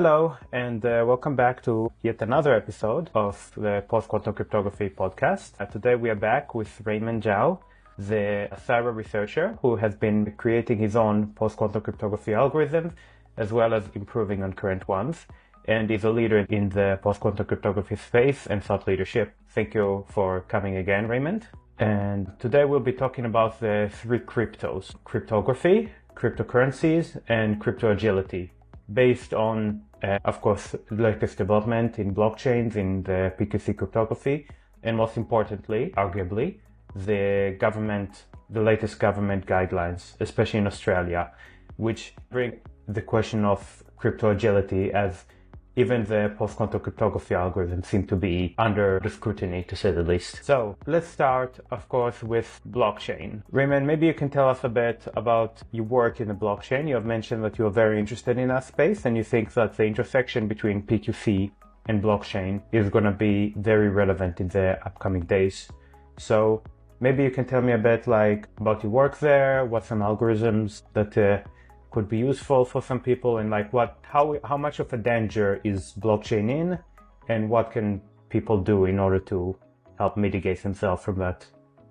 Hello, and welcome back to yet another episode of the Post-Quantum Cryptography podcast. Today we are back with Raymond Zhao, the cyber researcher who has been creating his own post-quantum cryptography algorithms, as well as improving on current ones, and is a leader in the post-quantum cryptography space and thought leadership. Thank you for coming again, Raymond. And today we'll be talking about the three cryptos: cryptography, cryptocurrencies, and crypto agility, based on, of course, the latest development in blockchains, in the PQC cryptography, and most importantly, arguably, the latest government guidelines, especially in Australia, which bring the question of crypto agility, as even the post-quantum cryptography algorithms seem to be under the scrutiny, to say the least. So let's start, of course, with blockchain. Raymond, maybe you can tell us a bit about your work in the blockchain. You have mentioned that you are very interested in that space, and you think that the intersection between PQC and blockchain is going to be very relevant in the upcoming days. So maybe you can tell me a bit about your work there, what some algorithms that could be useful for some people, and how much of a danger is blockchain in, and what can people do in order to help mitigate themselves from that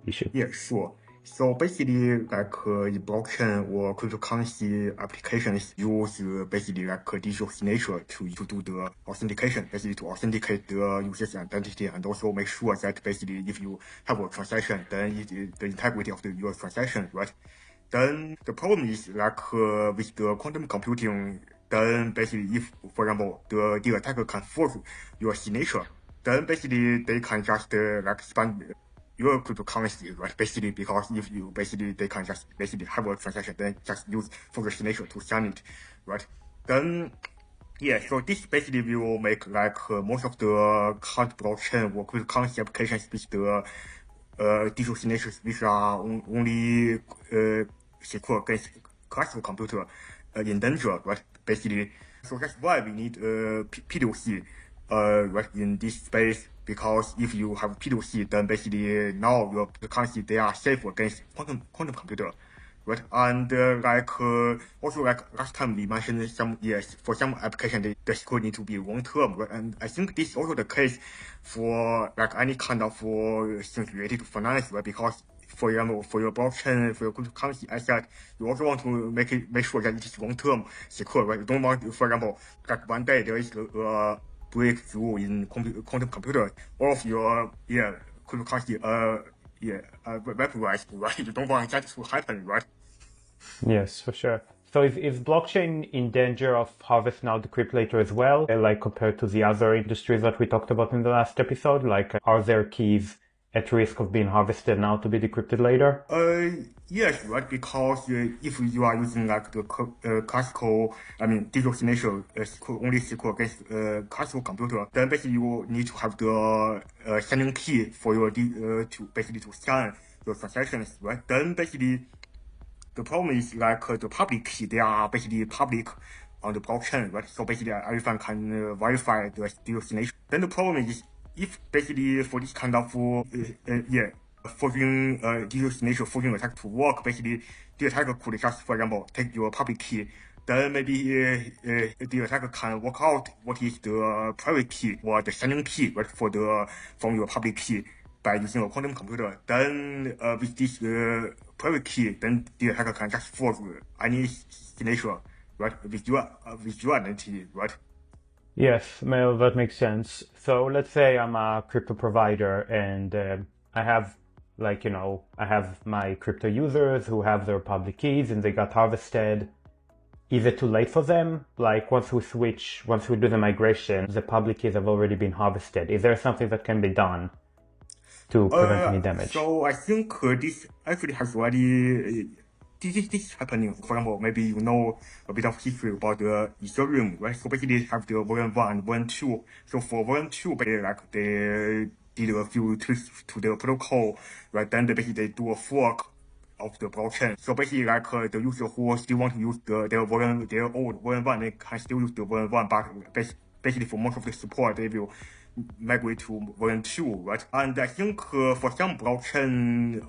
issue? Yeah, sure. So basically, in blockchain or cryptocurrency applications use digital signature to do the authentication, basically to authenticate the user's identity, and also make sure that basically if you have a transaction, then the integrity of your transaction, right? Then the problem is with the quantum computing, then basically if, for example, the attacker can force your signature, then basically they can just spam your cryptocurrency, right? Basically, because if you they can just have a transaction, then just use for the signature to sign it, right? Then yeah, so this basically will make most of the current blockchain or cryptocurrency applications with the digital signatures, which are only secure against classical computer in danger, right? Basically, so that's why we need PQC right in this space, because if you have PQC, then basically now your currency, they are safe against quantum computer, right? And also last time we mentioned for some application the security need to be long term, right? And I think this is also the case for any kind of things related to finance, right? Because for example, for your blockchain, for your cryptocurrency asset, you also want to make sure that it is long term secure, right? You don't want, for example, one day there is a breakthrough in quantum computer, all of your cryptocurrency vaporized, right? You don't want that to happen, right? Yes, for sure. So is blockchain in danger of harvesting out the crypt later as well, compared to the other industries that we talked about in the last episode? Are there keys at risk of being harvested now to be decrypted later? Yes, right. Because if you are using the classical, digital signature only secure against classical computer, then basically you need to have the signing key for your to sign your transactions, right? Then basically the problem is the public key, they are basically public on the blockchain, right? So basically everyone can verify the digital signature. Then the problem is, if basically for this kind of forging digital signature forging attack to work, basically the attacker could just, for example, take your public key, then maybe the attacker can work out what is the private key or the signing key, right, from your public key by using a quantum computer. Then with this private key, then the attacker can just forge any signature, right, with your identity, right? Yes, Mel, that makes sense. So let's say I'm a crypto provider, and I have I have my crypto users who have their public keys and they got harvested. Is it too late for them? Once we do the migration, the public keys have already been harvested. Is there something that can be done to prevent any damage? So I think this actually has already this is happening. For example, maybe you know a bit of history about the Ethereum, right? So basically they have the version 1 and version 2. So for version 2, they did a few tweaks to the protocol, right? Then they do a fork of the blockchain. So basically the user who still want to use their old version 1, they can still use the version 1, but basically for most of the support, they will migrate to version 2, right? And I think for some blockchain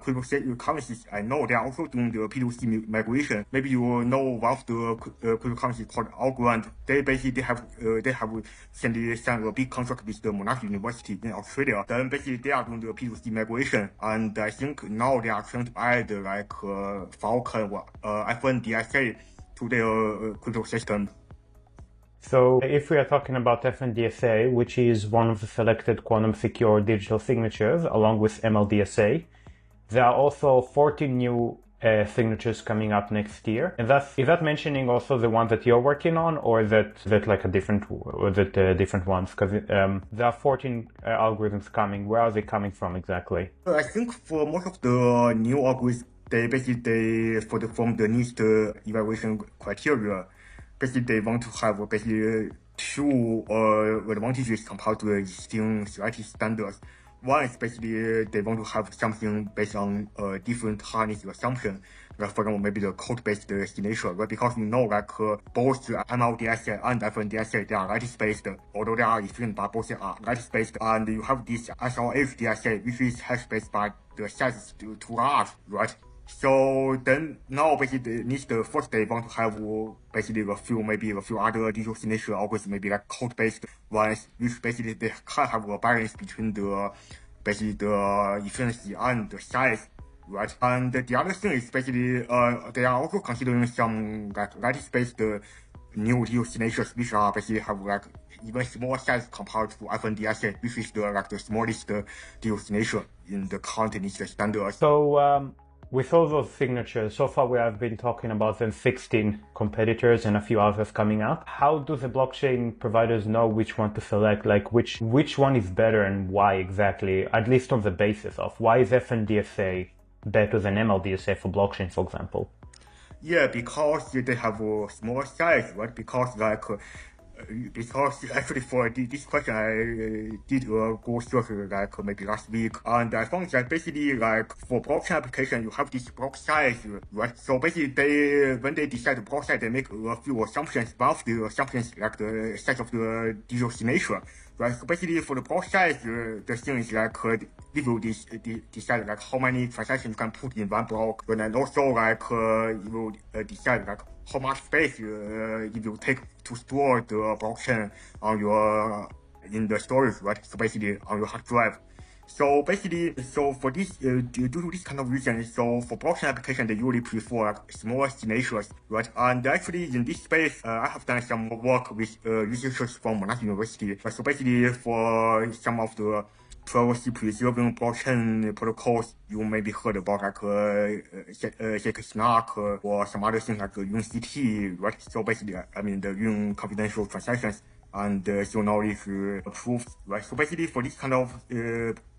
cryptocurrencies, I know they are also doing the P2C migration. Maybe you know one of the cryptocurrencies called Algorand. They basically have recently signed a big contract with the Monash University in Australia. Then basically they are doing the P2C migration, and I think now they are trying to add like Falcon or FNDSA to their crypto system. So if we are talking about FNDSA, which is one of the selected quantum secure digital signatures, along with MLDSA, there are also 14 new signatures coming up next year. And is that mentioning also the one that you're working on, or is that like a different, or that different ones? Because there are 14 algorithms coming. Where are they coming from exactly? I think for most of the new algorithms, they basically from the NIST evaluation criteria, basically they want to have basically two advantages compared to the existing security standards. One is basically they want to have something based on different harness assumption. Like for example, maybe the code-based signature, right? Because like both MLDSA and FNDSA, they are lattice-based, although they are efficient, but both are lattice-based. And you have this SLH DSA, which is hash-based, but the size is too large, right? So then now basically first they want to have basically a few other digital signature algorithms, maybe like code-based ones, which basically they can have a balance between the efficiency and the size, right? And the other thing is basically they are also considering some like lattice-based new digital signatures, which are basically have like even smaller size compared to FNDSA, which is the smallest digital signature in the current NIST standard. So with all those signatures, so far we have been talking about them 16 competitors and a few others coming up. How do the blockchain providers know which one to select? Like which one is better and why exactly? At least on the basis of why is FNDSA better than MLDSA for blockchain, for example? Yeah, because they have a small size, right? Because actually for this question I did go search like maybe last week, and I found that basically like for blockchain application you have this block size, right? So basically when they decide the block size, they make a few assumptions. One of the assumptions like the size of the digital signature, right? So basically for the block size, the thing is like if you decide like how many transactions you can put in one block, and also like you decide like how much space if you take to store the blockchain on in the storage, right? So basically on your hard drive. So basically, for this, due to this kind of reason, so for blockchain application, they usually prefer like smaller signatures, right? And actually in this space, I have done some work with researchers from Monash University. So basically for some of the privacy preserving blockchain protocols, you maybe heard about like Snark or some other things like UNCT, right? So basically, I mean the UN confidential transactions, and so now it's approved, right? So basically for this kind of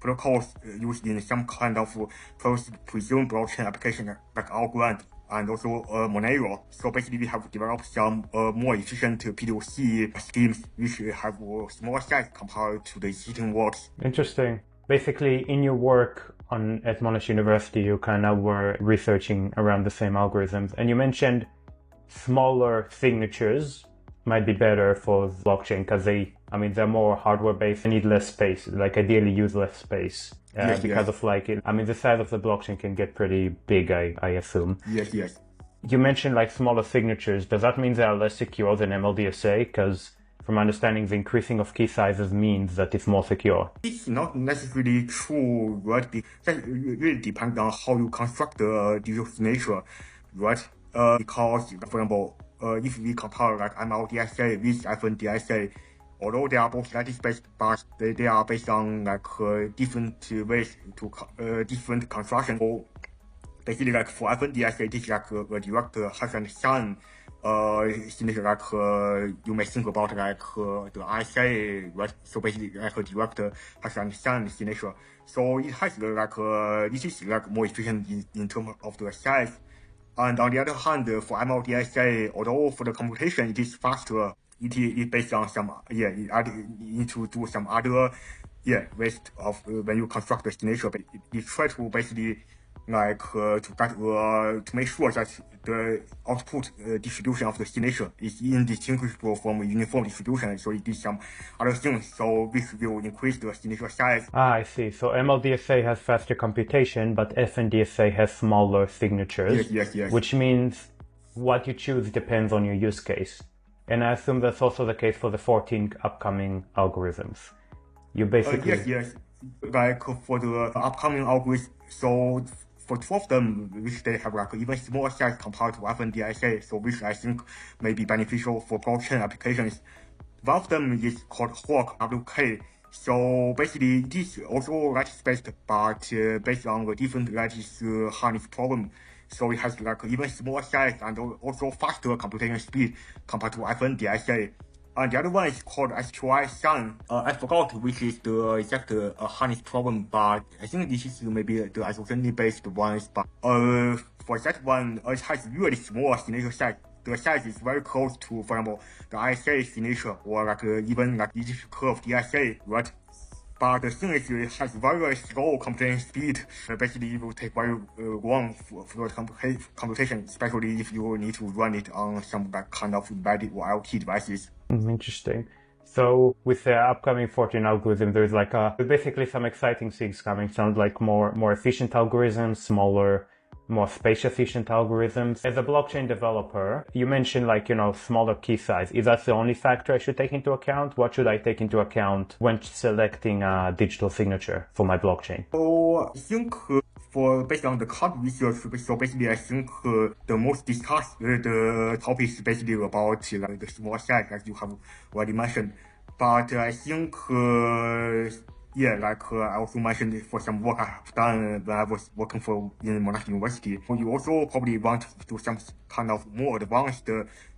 protocols used in some kind of privacy preserving blockchain application like Algorand and also Monero. So basically we have developed some more efficient P2C schemes which have smaller size compared to the existing works. Interesting. Basically, in your work at Monash University, you kind of were researching around the same algorithms, and you mentioned smaller signatures might be better for blockchain because they're more hardware based, need less space, like ideally use less space. Because of the size of the blockchain can get pretty big, I assume. Yes. You mentioned like smaller signatures. Does that mean they are less secure than MLDSA? Because from understanding, the increasing of key sizes means that it's more secure. It's not necessarily true, right? That really depends on how you construct the digital signature, right? Because, for example, if we compare like MLDSA with FNDSA, although they are both lattice-based, but they are based on like different ways to different construction. So basically, like for FNDSA, it is like a direct hash and sign signature. Like you may think about like the ISA, right? So basically, like a direct hash and sign signature. So it has this is like more efficient in terms of the size. And on the other hand, for MLDSA, although for the computation it is faster, it is based on some you need to do some other ways of when you construct the signature. But it try to basically to make sure that the output distribution of the signature is indistinguishable from uniform distribution. So it is some other things. So this will increase the signature size. I see. So MLDSA has faster computation, but FNDSA has smaller signatures. Yes. Which means what you choose depends on your use case. And I assume that's also the case for the 14 upcoming algorithms. You basically... Yes. Like for the upcoming algorithms, so for 2 of them, which they have like even smaller size compared to FNDSA, so which I think may be beneficial for blockchain applications. One of them is called Hawk WK. So basically, it is also lattice-based, but based on a different lattice harness problem. So it has like even smaller size and also faster computation speed compared to FNDSA. And the other one is called SQI Sun. I forgot which is the exact harness problem, but I think this is maybe the isogeny-based ones. But for that one, it has really small signature size. The size is very close to, for example, the ISA signature or like even like this curve DSA, right? But the thing is, it has very slow computation speed. Basically, it will take very long for the computation, especially if you need to run it on some like kind of embedded or IoT devices. Interesting. So with the upcoming 14 algorithm, there's like basically some exciting things coming. Sounds like more efficient algorithms, smaller, more space efficient algorithms. As a blockchain developer, you mentioned like, smaller key size. Is that the only factor I should take into account? What should I take into account when selecting a digital signature for my blockchain? So I think based on the current research, so basically I think the most discussed the topic is basically about like the small size, as you have already mentioned. But I think I also mentioned for some work I have done when I was working in Monash University. You also probably want to do some kind of more advanced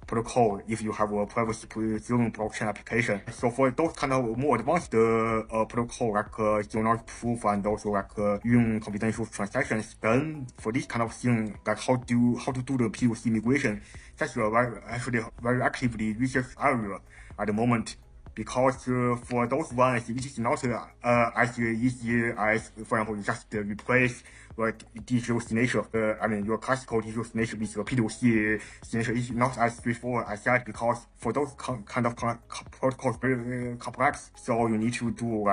protocol if you have a privacy preserving blockchain application. So for those kind of more advanced protocol like zero-knowledge proof and also like using confidential transactions, then for this kind of thing, like how to do the POC migration, that's a very actively research area at the moment. Because for those ones, it is not as easy as, for example, you just replace digital signature. Your classical digital signature with a P2C signature is not as straightforward as that, because for those kind of protocols very complex. So you need to do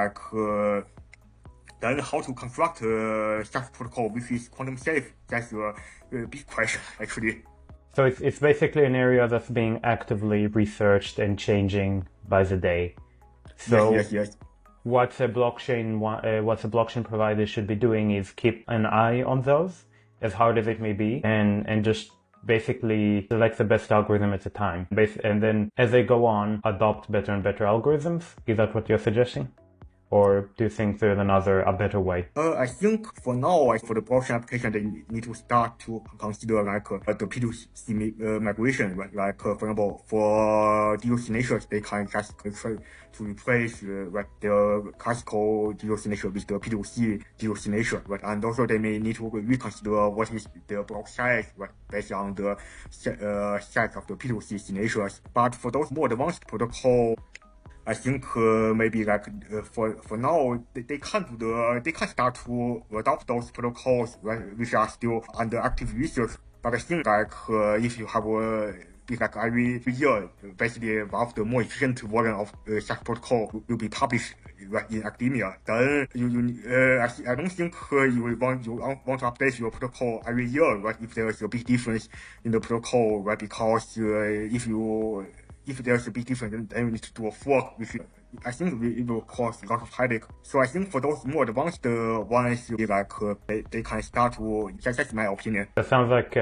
then how to construct such protocol which is quantum safe. That's a big question, actually. So it's basically an area that's being actively researched and changing by the day. So yes. What a blockchain provider should be doing is keep an eye on those, as hard as it may be, and just basically select the best algorithm at a time. And then as they go on, adopt better and better algorithms. Is that what you're suggesting? Or do you think there's a better way? I think for now, for the blockchain application, they need to start to consider the P2C migration, right? Like, for example, for digital signatures, they can just try to replace the classical digital signature with the P2C digital signature, right? And also they may need to reconsider what is the block size, right? Based on the size of the P2C signatures. But for those more advanced protocols, I think maybe for now they can't start to adopt those protocols, right, which are still under active research. But I think if you have every year, basically one of the more efficient version of such protocol will be published in academia. Then I don't think you will want to update your protocol every year, right? If there is a big difference in the protocol, right? Because if there's a big difference, then we need to do a fork, which I think it will cause a lot of headache. So I think for those more advanced ones, they can start to. That's my opinion. That sounds like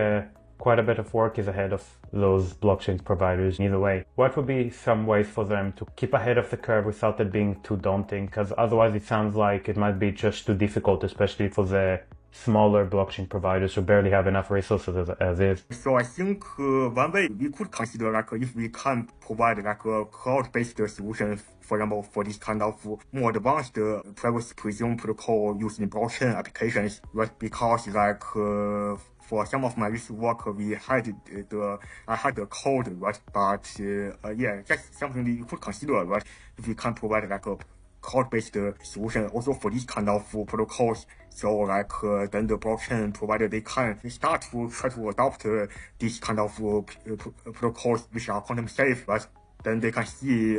quite a bit of work is ahead of those blockchain providers. Either way, what would be some ways for them to keep ahead of the curve without it being too daunting? Because otherwise, it sounds like it might be just too difficult, especially for the smaller blockchain providers who barely have enough resources as is. So I think one way we could consider if we can provide a cloud-based solution, for example, for this kind of more advanced privacy preserving protocol using blockchain applications, right? Because for some of my research work, I had the code, right? But that's something you could consider, right? If we can provide a cloud-based solution also for this kind of protocols. So then the blockchain provider, they can start to try to adopt this kind of protocols which are quantum safe, but then they can see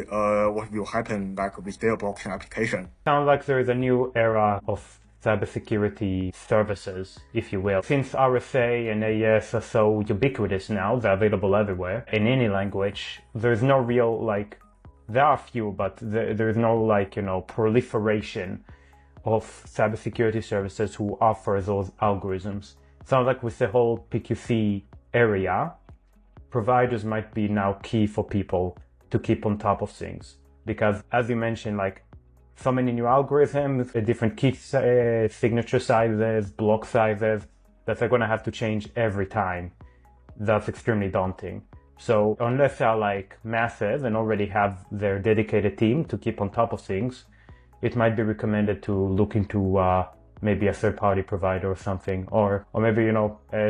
what will happen with their blockchain application. Sounds like there is a new era of cybersecurity services, if you will. Since RSA and AES are so ubiquitous now, they're available everywhere in any language, there's no real, there are few, but there's no, proliferation of cybersecurity services who offer those algorithms. Sounds like with the whole PQC area, providers might be now key for people to keep on top of things. Because as you mentioned, so many new algorithms, different key signature sizes, block sizes, that they're going to have to change every time. That's extremely daunting. So unless they're massive and already have their dedicated team to keep on top of things, it might be recommended to look into maybe a third-party provider or something, or maybe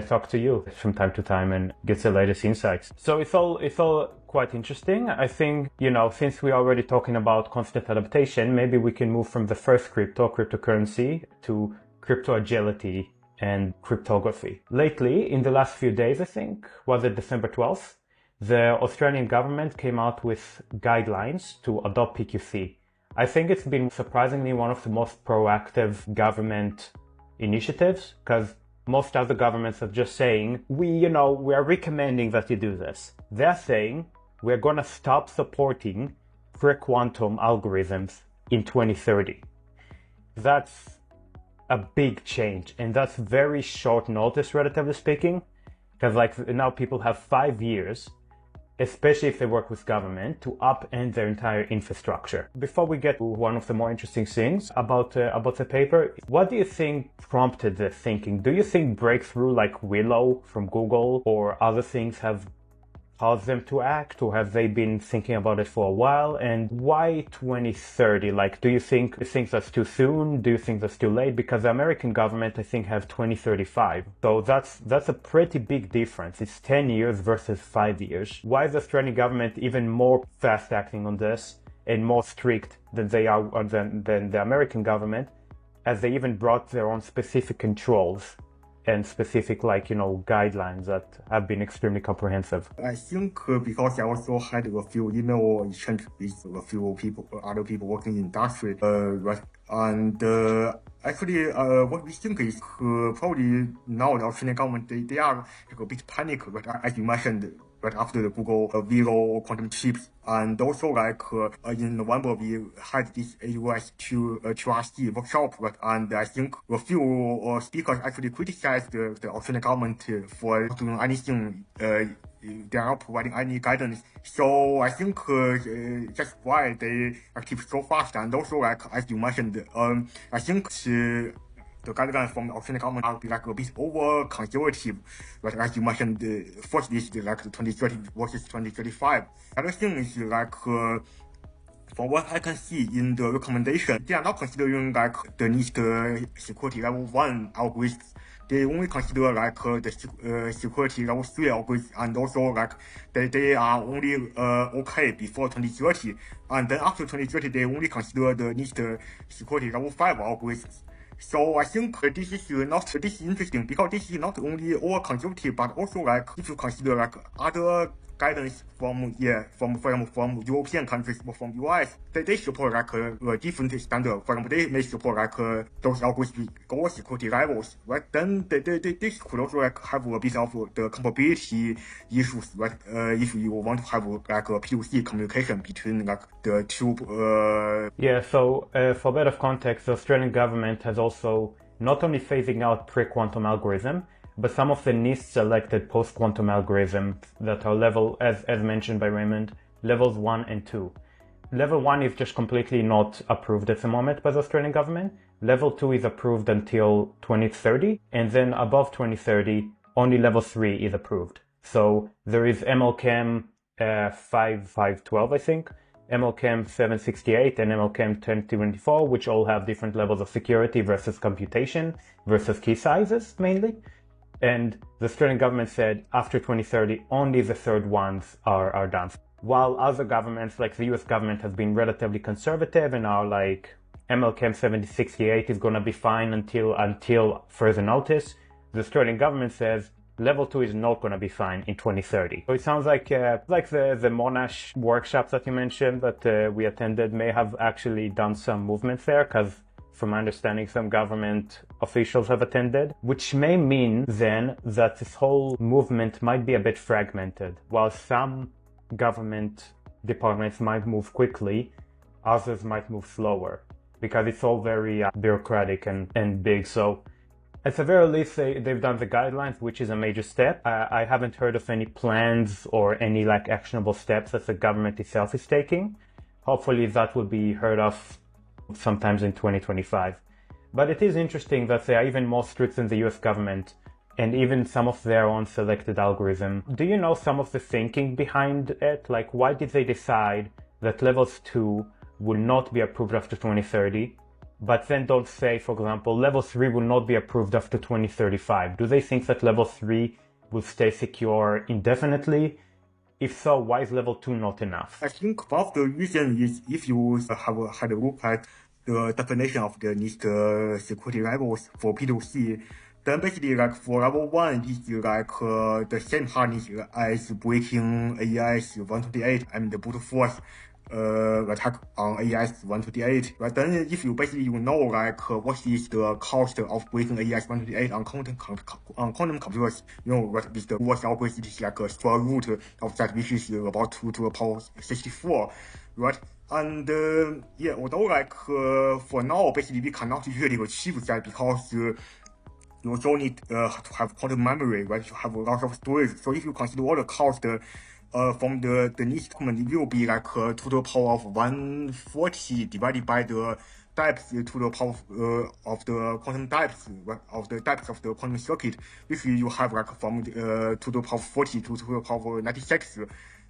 talk to you from time to time and get the latest insights. So it's all quite interesting. I think since we're already talking about constant adaptation, maybe we can move from the first cryptocurrency to crypto agility and cryptography. Lately, in the last few days, I think, was it December 12th, the Australian government came out with guidelines to adopt PQC. I think it's been surprisingly one of the most proactive government initiatives, because most other governments are just saying, we are recommending that you do this. They're saying, we're going to stop supporting pre-quantum algorithms in 2030. That's a big change, and that's very short notice, relatively speaking, because now people have 5 years, especially if they work with government, to upend their entire infrastructure. Before we get to one of the more interesting things about the paper, what do you think prompted the thinking? Do you think breakthrough like Willow from Google or other things have caused them to act, or have they been thinking about it for a while? And why 2030? Do you think that's too soon? Do you think that's too late? Because the American government, I think, has 2035. So that's a pretty big difference. It's 10 years versus 5 years. Why is the Australian government even more fast acting on this and more strict than they are than the American government, as they even brought their own specific controls and specific guidelines that have been extremely comprehensive? I think because I also had a few email exchange with a few people, other people working in industry, right? And actually, what we think is probably now the Australian government, they are a bit panic, but as you mentioned, right after the Google Willow quantum chips, and also in November we had this AUS QRC workshop, right? And I think a few speakers actually criticized the Australian government for not doing anything. They are not providing any guidance. So I think that's why they active so fast. And also, as you mentioned, I think the guidelines from the Australian government are a bit over conservative, but as you mentioned, first is 2030 versus 2035. Other thing is from what I can see in the recommendation, they are not considering the NIST security level 1 algorithms. They only consider the security level 3 algorithms, and also they are only okay before 2030, and then after 2030 they only consider the NIST security level 5 algorithms. So I think this is interesting because this is not only over conservative, but also if you consider other guidance from for example from European countries or from US, they support a different standard. For example, they may support those algorithms with lower security levels, right? Then this could also have a bit of the compatibility issues, right? If you want to have a POC communication between the two. So for a bit of context, the Australian government has also not only phasing out pre-quantum algorithm, but some of the NIST selected post-quantum algorithms that are level, as mentioned by Raymond, levels 1 and 2. Level 1 is just completely not approved at the moment by the Australian government. Level 2 is approved until 2030, and then above 2030, only level 3 is approved. So there is MLChem 512, I think, MLChem 768 and MLChem 1024, which all have different levels of security versus computation versus key sizes mainly. And the Australian government said after 2030, only the third ones are done. while other governments, like the US government, has been relatively conservative and are like, MLChem 7068 is going to be fine until further notice. The Australian government says level 2 is not going to be fine in 2030. So it sounds like the Monash workshops that you mentioned that we attended may have actually done some movements there, because from my understanding, some government officials have attended, which may mean then that this whole movement might be a bit fragmented. While some government departments might move quickly, others might move slower, because it's all very bureaucratic and big. So at the very least, they've done the guidelines, which is a major step. I haven't heard of any plans or any like actionable steps that the government itself is taking. Hopefully that will be heard of sometimes in 2025. But it is interesting that they are even more strict than the US government and even some of their own selected algorithm. Do you know some of the thinking behind it? Like, why did they decide that levels 2 will not be approved after 2030, but then don't say, for example, level 3 will not be approved after 2035? Do they think that level 3 will stay secure indefinitely? If so, why is level 2 not enough? I think one of the reasons is if you have had a look at the definition of the next security levels for P2C, then basically like for level 1 is like the same hardness as breaking AES 128, I mean the brute force attack on AES 128. Right? Then if you basically know like what is the cost of breaking AES 128 on quantum computers, what is the worst algorithm is like a square root of that, which is about 2 to the power 64, right? And although like for now basically we cannot really achieve that because you also need to have quantum memory, right? You have a lot of storage. So if you consider all the cost from the next document, it will be like 2 to the power of 140 divided by the depth to the power of the quantum depth, right? Of the depth of the quantum circuit. If you have like from 2 to the power 40 to the power 96,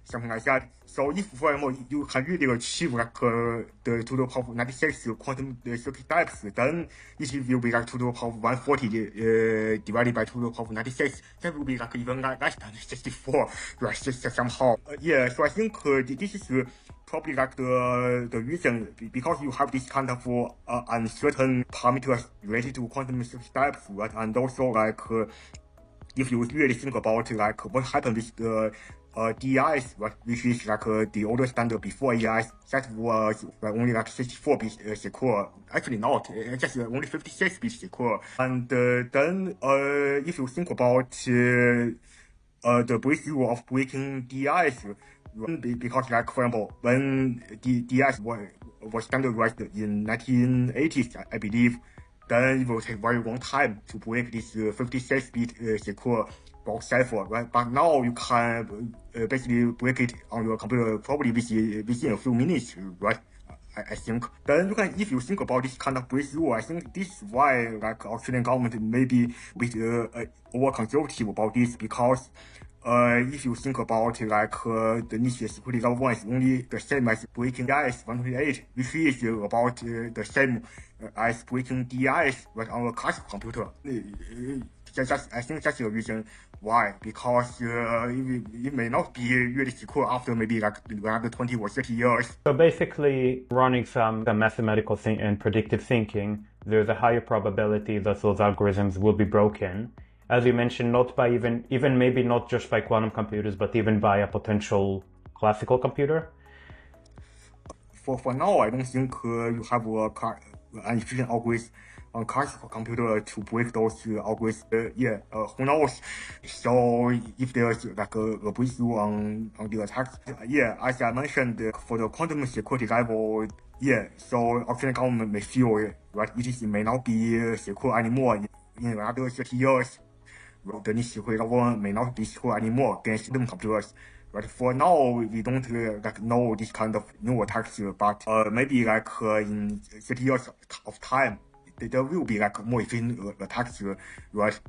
something like that. So if, for example, you can really achieve like the 2 to the power 96 quantum circuit depth, then it will be like 2 to the power 140 divided by 2 to the power 96. That will be like even less than 64, right? Somehow. So I think this is probably like the reason, because you have this kind of uncertain parameters related to quantum circuit depth, right? And also like if you really think about like what happened with the DEIs, right, which is like the older standard before EIs, that was only like 64-bit secure. Actually not, just only 56-bit secure. And then if you think about the breakthrough of breaking DEIs, because like for example, when the DEIs was standardized in 1980s, I believe, then it will take very long time to break this 56-bit secure block cipher, right? But now you can basically break it on your computer probably within a few minutes, right? I think. Then if you think about this kind of breakthrough, I think this is why like Australian government may be a bit over conservative about this, because if you think about like the niche security level 1 is only the same as breaking DIS 128, which is about the same as breaking DIS right on a classical computer. I think that's the reason why, because it may not be really secure after maybe like another 20 or 30 years. So basically, running some mathematical and predictive thinking, there's a higher probability that those algorithms will be broken. As you mentioned, not by even maybe not just by quantum computers, but even by a potential classical computer. For now, I don't think you have an efficient algorithm on classical computer to break those algorithms. Who knows? So if there's like a breakthrough on the attacks, as I mentioned, for the quantum security level, so Australian government may feel right, it may not be secure anymore in another 30 years. The niche security level may not be secure anymore against quantum computers. But for now, we don't know this kind of new attacks, but maybe like in 30 years of time, there will be like more efficient attacks, right?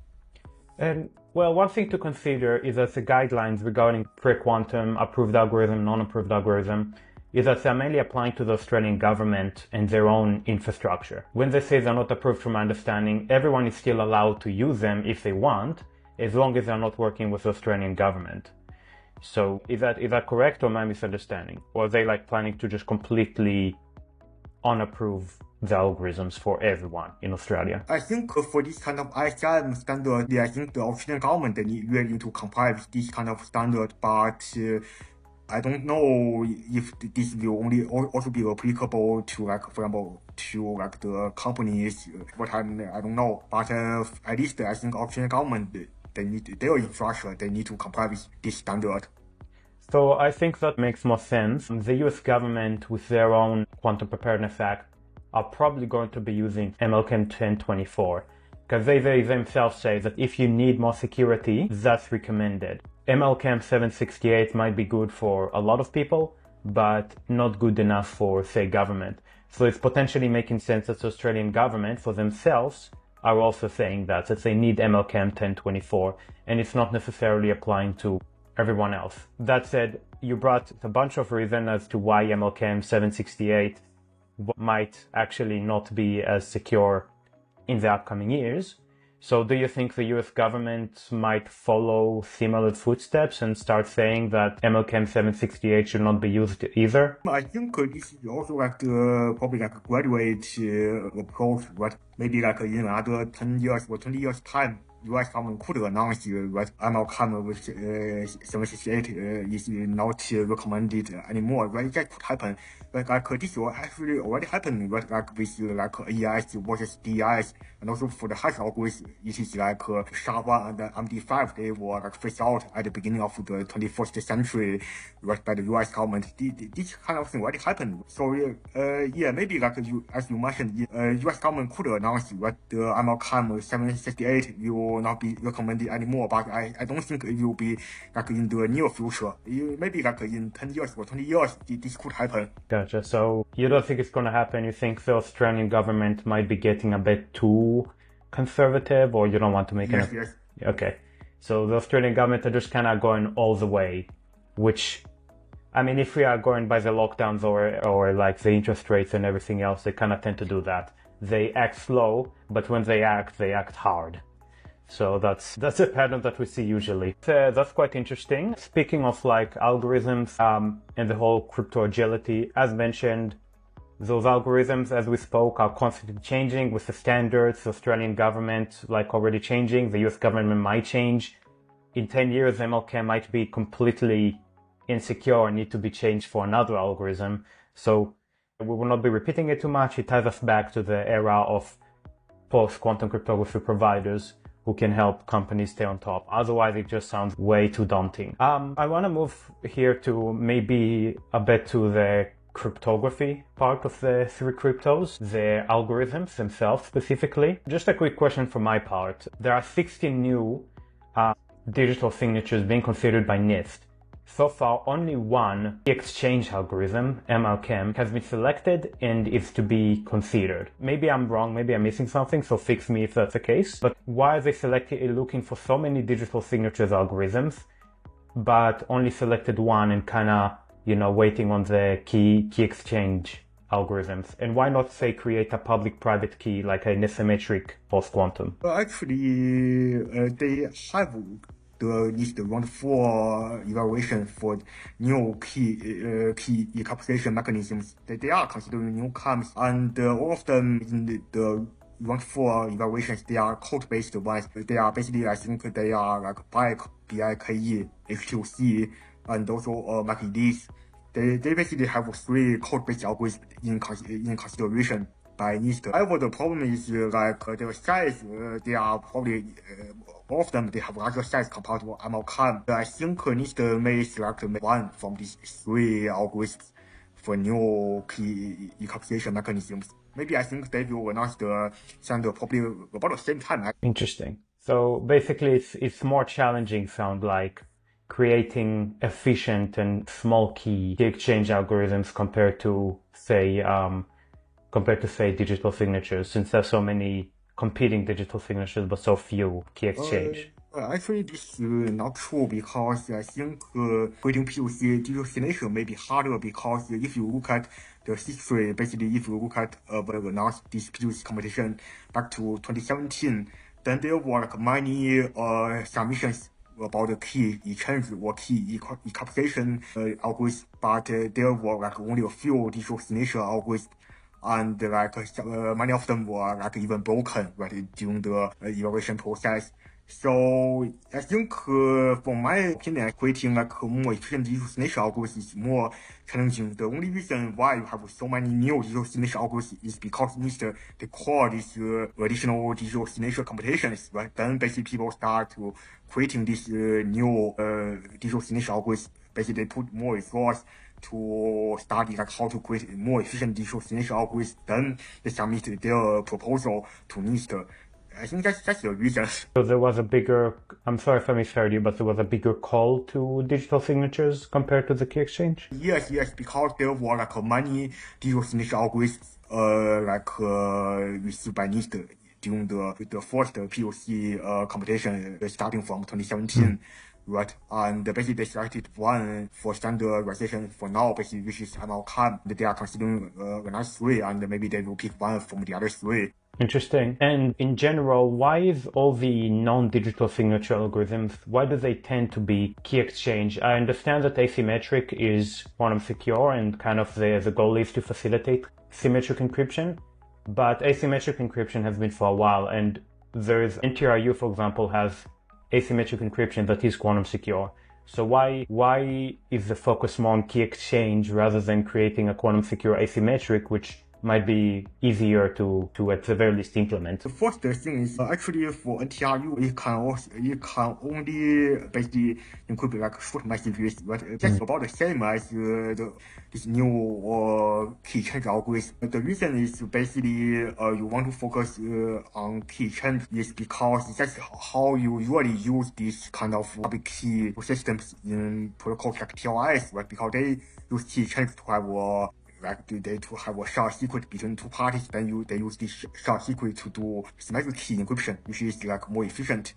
And well, one thing to consider is that the guidelines regarding pre-quantum, approved algorithm, non-approved algorithm, is that they're mainly applying to the Australian government and their own infrastructure. When they say they're not approved, from my understanding, everyone is still allowed to use them if they want, as long as they're not working with the Australian government. So is that correct, or am I misunderstanding? Or are they like planning to just completely unapprove the algorithms for everyone in Australia? I think for this kind of ISM standard, I think the Australian government really need to comply with this kind of standard, but I don't know if this will only also be applicable to, like, for example, to like the companies. But I don't know. But at least I think Australian government, their infrastructure, they need to comply with this standard. So I think that makes more sense. The US government, with their own Quantum Preparedness Act, are probably going to be using MLChem 1024, because they themselves say that if you need more security, that's recommended. MLChem 768 might be good for a lot of people, but not good enough for, say, government. So it's potentially making sense that the Australian government, for themselves, are also saying that they need MLChem 1024, and it's not necessarily applying to everyone else. That said, you brought a bunch of reasons as to why MLChem 768 might actually not be as secure in the upcoming years. So do you think the US government might follow similar footsteps and start saying that MLChem 768 should not be used either? I think this is also like the probably like a graduate approach, but maybe like in another 10 years or 20 years time, US government could announce that MLChem with 768 is not recommended anymore. Right? That could happen. Like this will actually already happened, right? Like with like AES versus DES, and also for the hash algorithm, it is like SHA-1 and MD5. They were like phased out at the beginning of the 21st century, right, by the US government. This kind of thing already happened. So yeah, maybe like as you mentioned, US government could announce that the MLChem 768 will not be recommended anymore, but I don't think it will be like in the near future. Maybe like in 10 years or 20 years, this could happen. Gotcha. So you don't think it's going to happen? You think the Australian government might be getting a bit too conservative, or you don't want to make Yes, yes. Okay. So the Australian government are just kind of going all the way, which, I mean, if we are going by the lockdowns or like the interest rates and everything else, they kind of tend to do that. They act slow, but when they act hard. So that's a pattern that we see usually. That's quite interesting. Speaking of like algorithms and the whole crypto agility, as mentioned, those algorithms, as we spoke, are constantly changing with the standards. The Australian government like already changing. The US government might change. In 10 years, MLChem might be completely insecure and need to be changed for another algorithm. So we will not be repeating it too much. It ties us back to the era of post-quantum cryptography providers who can help companies stay on top. Otherwise, it just sounds way too daunting. I want to move here to maybe a bit to the cryptography part of the three cryptos, the algorithms themselves specifically. Just a quick question from my part. There are 16 new digital signatures being considered by NIST. So far, only one exchange algorithm, MLChem, has been selected and is to be considered. Maybe I'm wrong, maybe I'm missing something, so fix me if that's the case. But why are they looking for so many digital signatures algorithms, but only selected one and kind of, waiting on the key exchange algorithms? And why not, say, create a public-private key like an asymmetric post-quantum? Actually, they have the round 4 evaluation for new key encapsulation mechanisms. They are considering newcomers, and all of them in the round 4 evaluations, they are code-based ones. They are basically, I think they are like BIKE, H2C, and also MACDs. They basically have 3 code-based algorithms in consideration by NIST. However, the problem is like their size, they are probably all of them, they have larger size compared to MLChem. I think NIST may select one from these 3 algorithms for new key encapsulation mechanisms. Maybe I think they will announce the standard probably about the same time. Interesting. So basically, it's more challenging, sound like, creating efficient and small key exchange algorithms compared to say digital signatures, since there's so many competing digital signatures but so few key exchange. Actually, this is not true, because I think creating POC digital signature may be harder, because if you look at the history, basically if you look at when we announced this POC competition back to 2017, then there were like many submissions about the key exchange or key encapsulation algorithms, but there were like only a few digital signature algorithms. And like many of them were like even broken right during the evaluation process. So I think, from my opinion, creating like a more efficient digital signature algorithm is more challenging. The only reason why you have so many new digital signature algorithms is because the core these additional digital signature computations, right? Then basically people start to creating this new digital signature algorithms. Basically, they put more resource to study like how to create a more efficient digital signature algorithm. Then they submit their proposal to NIST. I think that's the reason. So there was a bigger, I'm sorry if I misheard you, but there was a bigger call to digital signatures compared to the key exchange? Yes, because there were like many digital signature algorithms received by NIST during the first POC competition starting from 2017. Right, and basically they selected one for standardization for now, basically, which is MLCAM. They are considering another three, and maybe they will pick one from the other three. Interesting. And in general, why is all the non-digital signature algorithms, why do they tend to be key exchange? I understand that asymmetric is quantum secure and kind of the goal is to facilitate symmetric encryption, but asymmetric encryption has been for a while, and there's NTRU, for example, has asymmetric encryption that is quantum secure. So why is the focus more on key exchange rather than creating a quantum secure asymmetric, which might be easier to at the very least implement? The first thing is actually for NTRU, it can only basically encrypt like short messages, but just about the same as this new key exchange algorithm. The reason is basically you want to focus on key exchange is because that's how you usually use this kind of public key systems in protocols like TLS, right? Because they use key exchange to have to have a shared secret between two parties. Then they use this shared secret to do symmetric key encryption, which is like more efficient,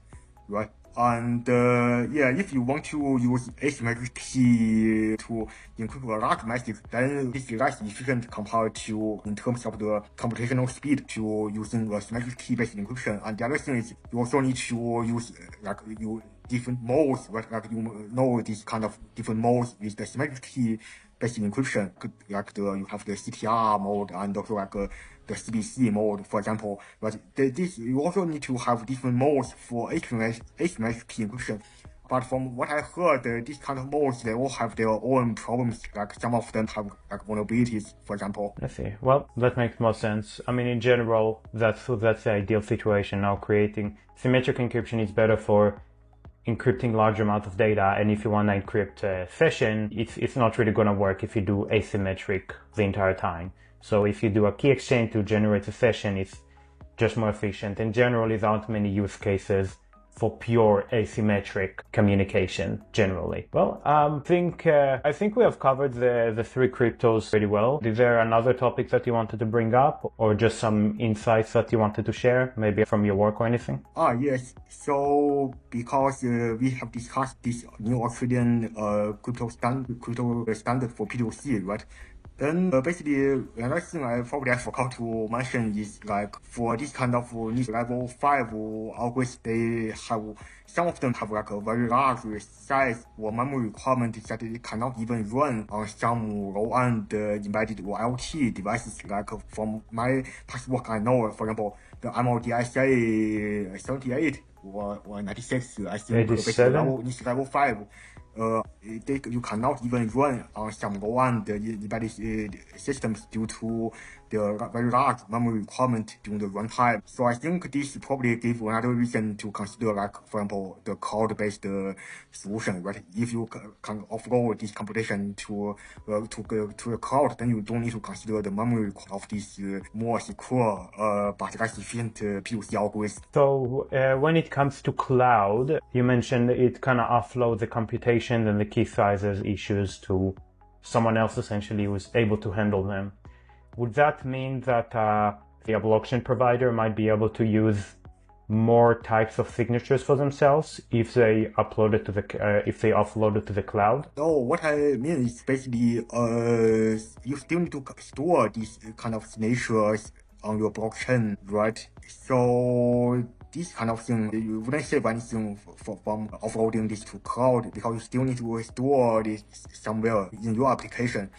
right? And if you want to use asymmetric key to encrypt a large message, then this is less efficient compared to in terms of the computational speed to using a symmetric key-based encryption. And the other thing is you also need to use different modes, right? Like you know this kind of different modes with the symmetric key-based encryption, like you have the CTR mode and also like the CBC mode, for example. But you also need to have different modes for asymmetric key encryption. But from what I heard, these kind of modes, they all have their own problems. Like some of them have like vulnerabilities, for example. I see. Well, that makes more sense. I mean, in general, that's the ideal situation. Now, creating symmetric encryption is better for encrypting large amounts of data, and if you want to encrypt a session, it's not really going to work if you do asymmetric the entire time. So if you do a key exchange to generate a session, it's just more efficient. And generally, there aren't many use cases for pure asymmetric communication generally. Well, I think we have covered the three cryptos pretty well. Is there another topic that you wanted to bring up, or just some insights that you wanted to share, maybe from your work or anything? Yes. So because we have discussed this new Australian crypto standard for P2C, right? Then basically another thing I forgot to mention is like for this kind of level 5 algorithms, they have some of them have like a very large size or memory requirement that they cannot even run on some low-end embedded or IoT devices. Like from my past work, I know, for example, the MLDSA 78 or 96, I think basically level 5. You cannot even run on some low-end embedded systems due to the very large memory requirement during the runtime. So I think this probably gives another reason to consider, like, for example, the cloud-based solution, right? If you can offload this computation to the cloud, then you don't need to consider the memory of this more secure but less efficient POC algorithm. So when it comes to cloud, you mentioned it kind of offloads the computation and the key sizes issues to someone else essentially who's able to handle them. Would that mean that the blockchain provider might be able to use more types of signatures for themselves if they offload it to the cloud? No, what I mean is basically you still need to store these kind of signatures on your blockchain, right? So this kind of thing, you wouldn't save anything from offloading this to cloud because you still need to store this somewhere in your application.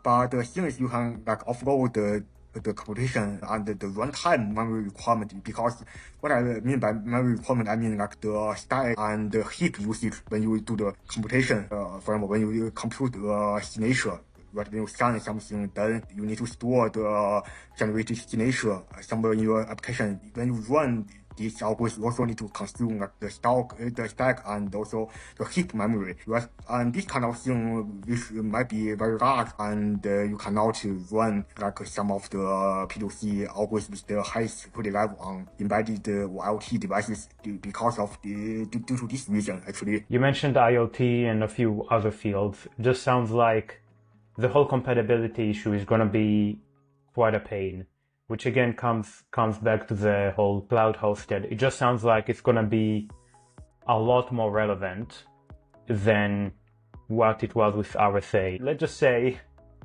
But the thing is, you can like offload the computation and the runtime memory requirement, because what I mean by memory requirement, I mean like the stack and the heap usage when you do the computation. For example, when you compute the signature, right? When you sign something, then you need to store the generated signature somewhere in your application. When you run these algorithms, you also need to consume like the stack and also the heap memory, right? And this kind of thing, which might be very large, and you cannot run like some of the P2C algorithms with the high security level on embedded or IoT devices because of due to this reason, actually. You mentioned IoT and a few other fields. It just sounds like the whole compatibility issue is going to be quite a pain, which again comes back to the whole cloud hosted. It just sounds like it's going to be a lot more relevant than what it was with RSA. Let's just say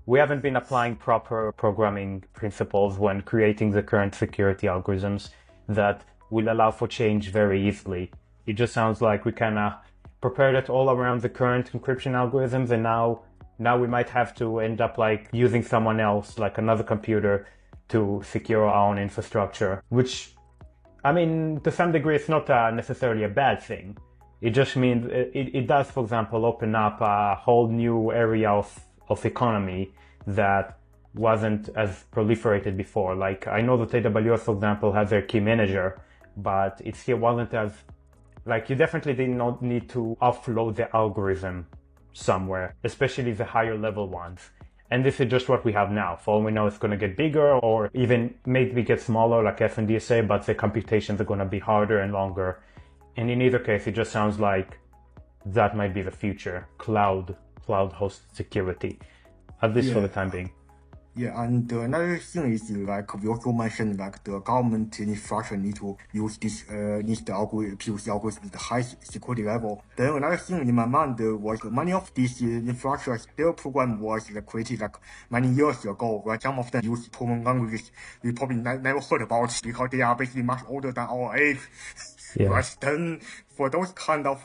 we haven't been applying proper programming principles when creating the current security algorithms that will allow for change very easily. It just sounds like we kind of prepared it all around the current encryption algorithms, and now we might have to end up like using someone else, like another computer, to secure our own infrastructure, which, I mean, to some degree, it's not necessarily a bad thing. It just means it does, for example, open up a whole new area of economy that wasn't as proliferated before. Like, I know that AWS, for example, has their key manager, but it still wasn't as, like, you definitely did not need to offload the algorithm somewhere, especially the higher level ones. And this is just what we have now. For all we know, it's going to get bigger or even maybe get smaller like FNDSA, but the computations are going to be harder and longer. And in either case, it just sounds like that might be the future, cloud hosted security, at least for the time being. Yeah, and another thing is like we also mentioned like the government infrastructure need to use this needs the algorithm, POC algorithm with the high security level. Then another thing in my mind was many of these infrastructure their program was created like many years ago. Right? Some of them use programming languages we probably never heard about because they are basically much older than our age. Yeah. Right? Then for those kind of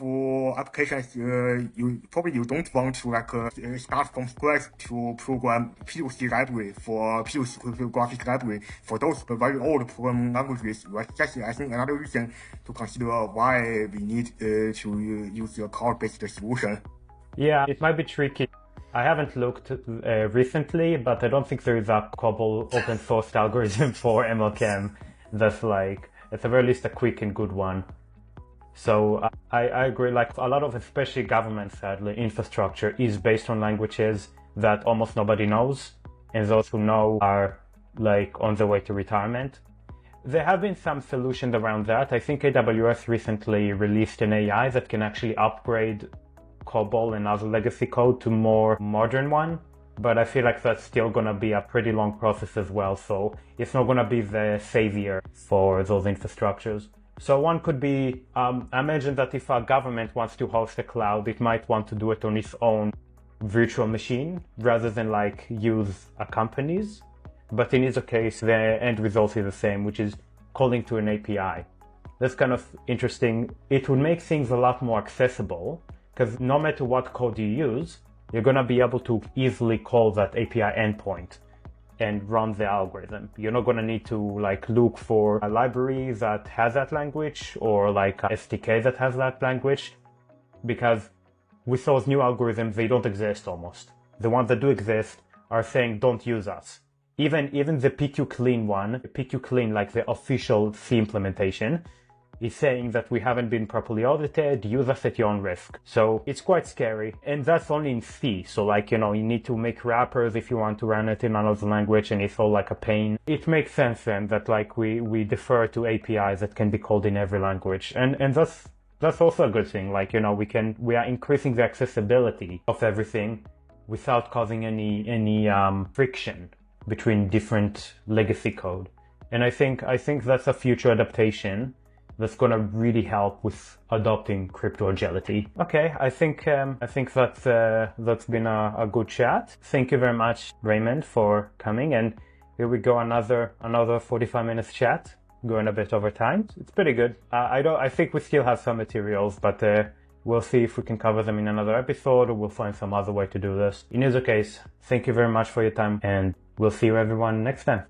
applications, you don't want to like start from scratch to program POC library for POC cryptographic library for those very old programming languages. Right? That's I think another reason to consider why we need to use a cloud-based solution. Yeah, it might be tricky. I haven't looked recently, but I don't think there is a COBOL open source algorithm for MLChem that's like, at the very least, a quick and good one. So I agree, like a lot of especially government sadly infrastructure is based on languages that almost nobody knows, and those who know are like on the way to retirement. There have been some solutions around that. I think AWS recently released an AI that can actually upgrade COBOL and other legacy code to more modern one, but I feel like that's still going to be a pretty long process as well, so it's not going to be the savior for those infrastructures. So one could be, I imagine that if a government wants to host a cloud, it might want to do it on its own virtual machine rather than like use a company's. But in either case, the end result is the same, which is calling to an API. That's kind of interesting. It would make things a lot more accessible because no matter what code you use, you're going to be able to easily call that API endpoint and run the algorithm. You're not going to need to like look for a library that has that language or like a SDK that has that language, because with those new algorithms, they don't exist almost. The ones that do exist are saying don't use us. Even the PQ clean one, the PQ clean, like the official C implementation, is saying that we haven't been properly audited, use us at your own risk. So it's quite scary. And that's only in C. So like, you need to make wrappers if you want to run it in another language, and it's all like a pain. It makes sense then that like we defer to APIs that can be called in every language. And that's also a good thing. Like, we are increasing the accessibility of everything without causing any friction between different legacy code. And I think that's a future adaptation that's going to really help with adopting crypto agility. Okay, I think that's been a good chat. Thank you very much, Raymond, for coming. And here we go, another 45 minutes chat. going a bit over time. It's pretty good. I think we still have some materials, but we'll see if we can cover them in another episode, or we'll find some other way to do this. In either case, thank you very much for your time, and we'll see you everyone next time.